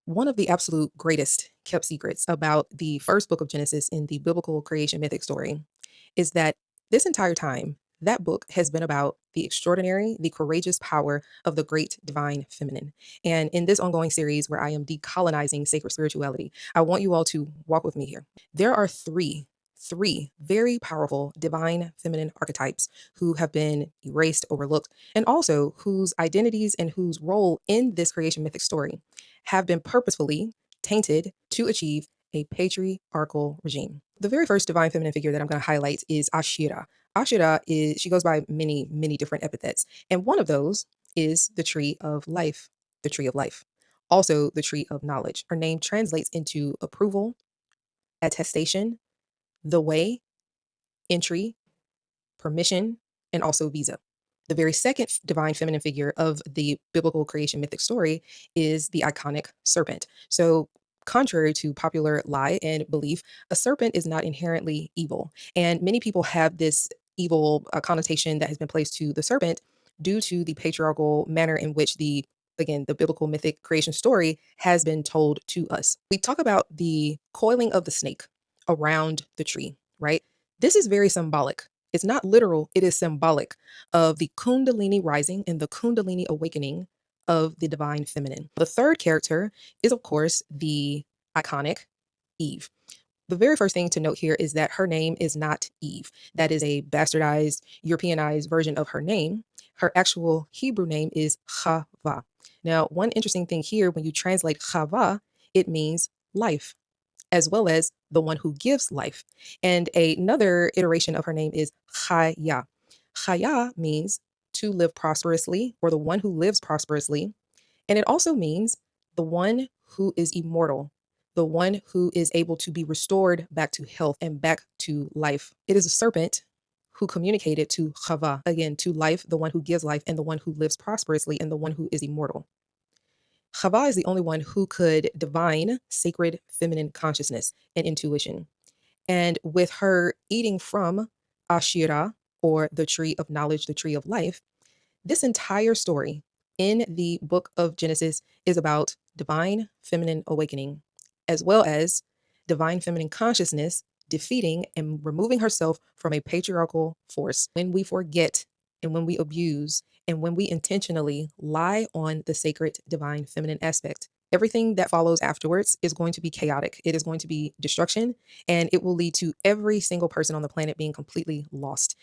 One of the absolute greatest kept secrets about the first book of Genesis in the biblical creation mythic story is that this entire time, that book has been about the extraordinary, the courageous power of the great divine feminine. And in this ongoing series where I am decolonizing sacred spirituality, I want you all to walk with me here. There are three very powerful divine feminine archetypes who have been erased, overlooked, and also whose identities and whose role in this creation mythic story have been purposefully tainted to achieve a patriarchal regime. The very first divine feminine figure that I'm going to highlight is Ashira. Ashira is, she goes by many different epithets. And one of those is the tree of life, the tree of life. Also, the tree of knowledge. Her name translates into approval, attestation, the way, entry, permission, and also visa. The very second divine feminine figure of the biblical creation mythic story is the iconic serpent. So, contrary to popular lie and belief, a serpent is not inherently evil. And many people have this evil connotation that has been placed to the serpent due to the patriarchal manner in which the biblical mythic creation story has been told to us. We talk about the coiling of the snake around the tree, right? This is very symbolic. It's not literal, it is symbolic of the Kundalini rising and the Kundalini awakening of the divine feminine. The third character is, of course, the iconic Eve. The very first thing to note here is that her name is not Eve. That is a bastardized, Europeanized version of her name. Her actual Hebrew name is Chava. Now, one interesting thing here, when you translate Chava, it means life, as well as the one who gives life. And another iteration of her name is Chaya. Chaya means to live prosperously or the one who lives prosperously. And it also means the one who is immortal, the one who is able to be restored back to health and back to life. It is a serpent who communicated to Chava, again, to life, the one who gives life, and the one who lives prosperously, and the one who is immortal. Chava is the only one who could divine sacred feminine consciousness and intuition. And with her eating from Ashira, or the tree of knowledge, the tree of life, this entire story in the book of Genesis is about divine feminine awakening, as well as divine feminine consciousness defeating and removing herself from a patriarchal force. When we forget and when we abuse and when we intentionally lie on the sacred divine feminine aspect, everything that follows afterwards is going to be chaotic. It is going to be destruction, and it will lead to every single person on the planet being completely lost.